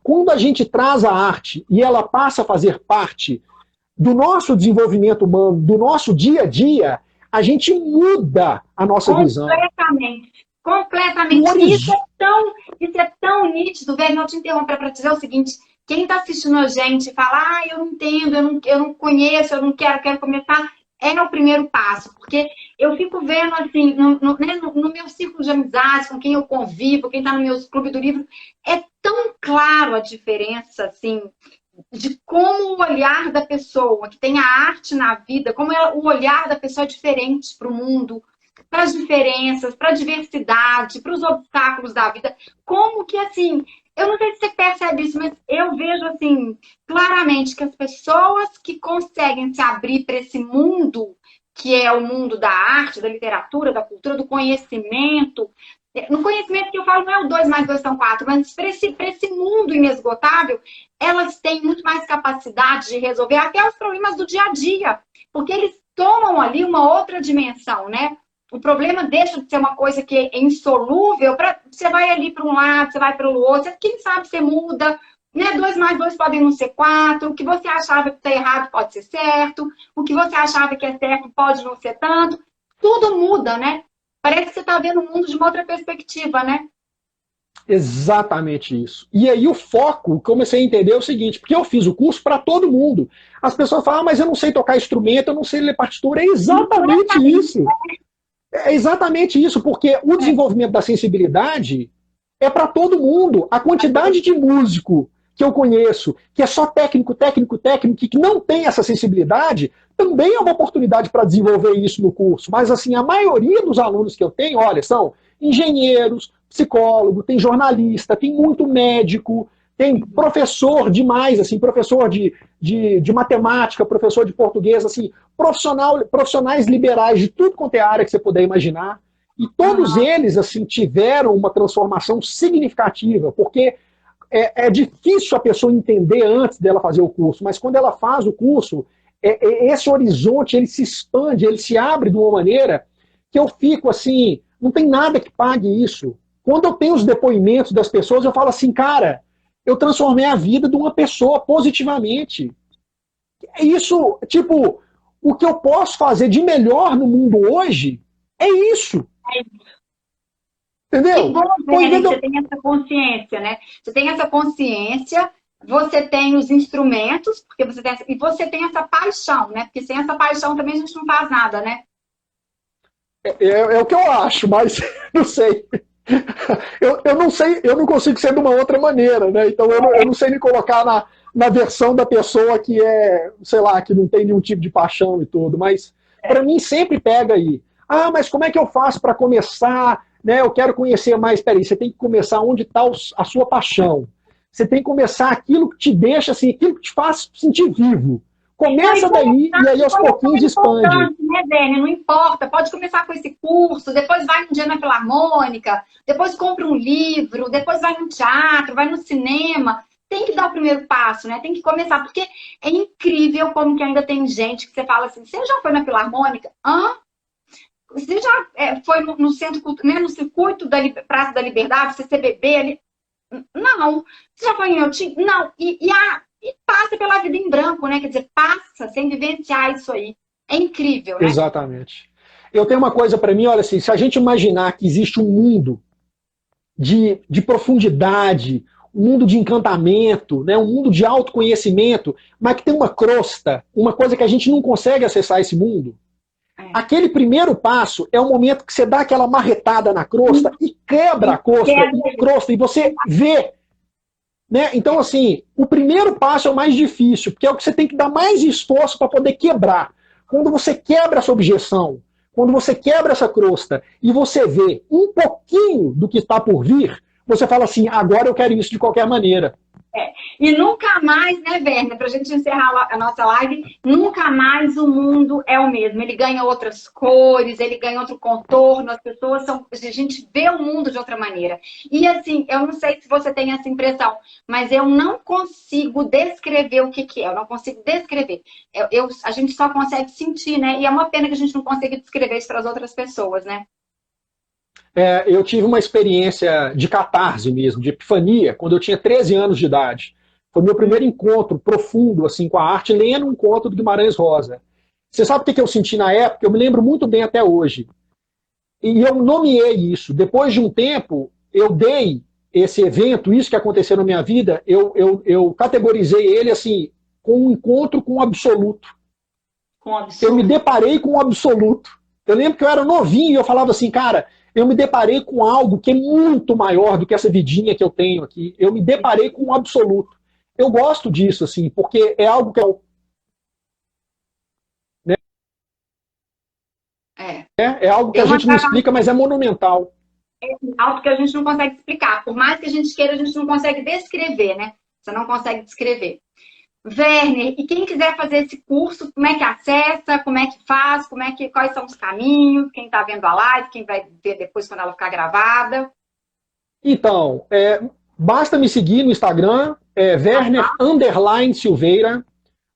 Quando a gente traz a arte e ela passa a fazer parte do nosso desenvolvimento humano, do nosso dia a dia, a gente muda a nossa visão. Completamente. Isso é tão nítido, velho. Não te interromper para dizer o seguinte: quem está assistindo a gente fala, eu não entendo, eu não conheço, eu não quero começar. é o primeiro passo, porque eu fico vendo, assim, no meu círculo de amizades, com quem eu convivo, quem está no meu clube do livro, é tão claro a diferença, assim, de como o olhar da pessoa que tem a arte na vida, como o olhar da pessoa é diferente para o mundo, para as diferenças, para a diversidade, para os obstáculos da vida. Como que, assim, eu não sei se você percebe isso, mas eu vejo, assim, claramente que as pessoas que conseguem se abrir para esse mundo, que é o mundo da arte, da literatura, da cultura, do conhecimento, no conhecimento que eu falo não é o 2 mais 2 são 4, mas para esse mundo inesgotável, elas têm muito mais capacidade de resolver até os problemas do dia a dia, porque eles tomam ali uma outra dimensão, né? O problema deixa de ser uma coisa que é insolúvel, você vai ali para um lado, você vai para o outro, quem sabe você muda, né? 2 mais 2 podem não ser 4, o que você achava que está errado pode ser certo, o que você achava que é certo pode não ser tanto, tudo muda, né? Parece que você está vendo o mundo de uma outra perspectiva, né? Exatamente isso. E aí o foco, comecei a entender o seguinte, porque eu fiz o curso para todo mundo. As pessoas falam, mas eu não sei tocar instrumento, eu não sei ler partitura. É exatamente isso. É exatamente isso, porque o desenvolvimento da sensibilidade é para todo mundo. A quantidade de músico que eu conheço, que é só técnico, que não tem essa sensibilidade, também é uma oportunidade para desenvolver isso no curso. Mas, assim, a maioria dos alunos que eu tenho, olha, são engenheiros, psicólogo, tem jornalista, tem muito médico, tem professor demais, assim, professor de matemática, professor de português, assim, profissionais liberais de tudo quanto é área que você puder imaginar. E todos eles, assim, tiveram uma transformação significativa, porque é difícil a pessoa entender antes dela fazer o curso, mas quando ela faz o curso, esse horizonte, ele se expande, ele se abre de uma maneira que eu fico assim, não tem nada que pague isso. Quando eu tenho os depoimentos das pessoas, eu falo assim, cara, eu transformei a vida de uma pessoa positivamente. Isso, tipo, o que eu posso fazer de melhor no mundo hoje é isso. Entendeu? Que bom, né, que você tem essa consciência, né? Você tem essa consciência, você tem os instrumentos, porque e você tem essa paixão, né? Porque sem essa paixão também a gente não faz nada, né? É o que eu acho, mas não sei. Eu não sei, eu não consigo ser de uma outra maneira, né? Então eu não sei me colocar na versão da pessoa que é, sei lá, que não tem nenhum tipo de paixão e tudo, mas para mim sempre pega aí. Ah, mas como é que eu faço para começar? Né? Eu quero conhecer mais. Peraí, você tem que começar onde está a sua paixão. Você tem que começar aquilo que te deixa assim, aquilo que te faz sentir vivo. Começa daí e aí aos pouquinhos expande. Né, Vênia? Não importa, pode começar com esse curso, depois vai um dia na Filarmônica, depois compra um livro, depois vai no teatro, vai no cinema. Tem que dar o primeiro passo, né? Tem que começar, porque é incrível como que ainda tem gente que você fala assim, você já foi na Filarmônica? Hã? Você já foi no centro cultural, né, no circuito da Praça da Liberdade, CCBB ali? Não. Você já foi em Eutim? Não. E passa pela vida em branco, né? Quer dizer, passa sem vivenciar isso aí. É incrível, né? Exatamente. Eu tenho uma coisa para mim, olha assim, se a gente imaginar que existe um mundo de profundidade, um mundo de encantamento, né, um mundo de autoconhecimento, mas que tem uma crosta, uma coisa que a gente não consegue acessar esse mundo, aquele primeiro passo é o momento que você dá aquela marretada na crosta e quebra a crosta e você vê. Né? Então, assim, o primeiro passo é o mais difícil, porque é o que você tem que dar mais esforço para poder quebrar. Quando você quebra essa objeção, quando você quebra essa crosta e você vê um pouquinho do que está por vir, você fala assim, agora eu quero isso de qualquer maneira. E nunca mais, né, Werner, para a gente encerrar a nossa live, nunca mais o mundo é o mesmo. Ele ganha outras cores, ele ganha outro contorno, as pessoas são. A gente vê o mundo de outra maneira. E assim, eu não sei se você tem essa impressão, mas eu não consigo descrever o que é. Eu não consigo descrever. A gente só consegue sentir, né? E é uma pena que a gente não consiga descrever isso para as outras pessoas, né? Eu tive uma experiência de catarse mesmo, de epifania, quando eu tinha 13 anos de idade. Foi o meu primeiro encontro profundo assim, com a arte, lendo um conto do Guimarães Rosa. Você sabe o que eu senti na época? Eu me lembro muito bem até hoje. E eu nomeei isso. Depois de um tempo, eu dei esse evento, isso que aconteceu na minha vida, eu categorizei ele assim, com um encontro com o absoluto. Com um Eu me absurdo. deparei com o absoluto. Eu lembro que eu era novinho e eu falava assim, cara, eu me deparei com algo que é muito maior do que essa vidinha que eu tenho aqui. Eu me deparei com o absoluto. Eu gosto disso, assim, porque é algo que É. é algo que a Eu gente não mandava explica, mas é monumental. algo que a gente não consegue explicar. Por mais que a gente queira, a gente não consegue descrever, né? Você não consegue descrever. Werner, e quem quiser fazer esse curso, como é que acessa, como é que faz, quais são os caminhos, quem está vendo a live, quem vai ver depois quando ela ficar gravada. Então, basta me seguir no Instagram, Werner Silveira.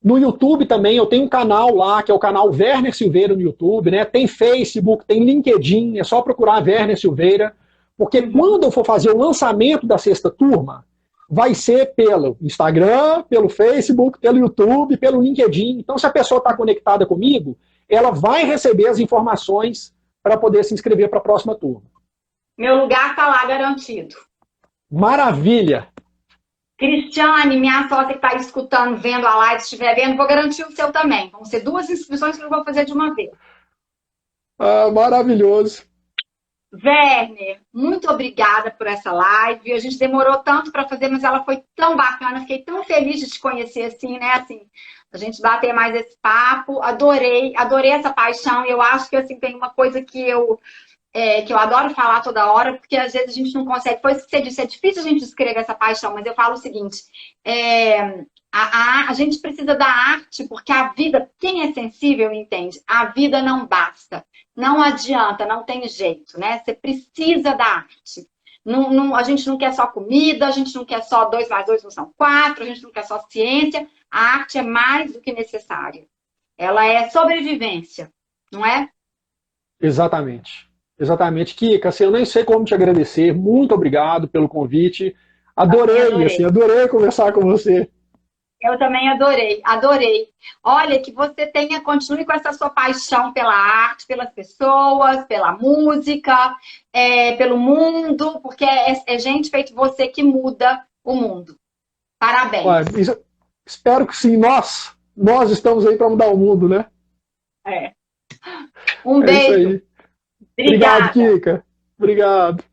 No YouTube também, eu tenho um canal lá, que é o canal Werner Silveira no YouTube, né? Tem Facebook, tem LinkedIn, é só procurar Werner Silveira, porque quando eu for fazer o lançamento da sexta turma, vai ser pelo Instagram, pelo Facebook, pelo YouTube, pelo LinkedIn. Então, se a pessoa está conectada comigo, ela vai receber as informações para poder se inscrever para a próxima turma. Meu lugar está lá garantido. Maravilha! Cristiane, minha sócia que está escutando, vendo a live, se estiver vendo, vou garantir o seu também. Vão ser 2 inscrições que eu vou fazer de uma vez. Maravilhoso. Werner, muito obrigada por essa live. A gente demorou tanto para fazer, mas ela foi tão bacana. Fiquei tão feliz de te conhecer assim, né? Assim, a gente bater mais esse papo. Adorei essa paixão. Eu acho que assim tem uma coisa que eu adoro falar toda hora, porque às vezes a gente não consegue. Foi isso que você disse, é difícil a gente descrever essa paixão, mas eu falo o seguinte: a gente precisa da arte, porque a vida, quem é sensível entende, a vida não basta, não adianta, não tem jeito, né? Você precisa da arte. A gente não quer só comida, a gente não quer só 2 mais 2 não são 4, a gente não quer só ciência. A arte é mais do que necessária. Ela é sobrevivência, não é? Exatamente. Exatamente. Kika, assim, eu nem sei como te agradecer. Muito obrigado pelo convite. Adorei, assim, adorei conversar com você. Eu também adorei. Olha, que você continue com essa sua paixão pela arte, pelas pessoas, pela música, pelo mundo, porque é gente feito você que muda o mundo. Parabéns. Olha, espero que sim, nós estamos aí para mudar o mundo, né? Um beijo. É isso aí. Obrigado, Kika. Obrigado.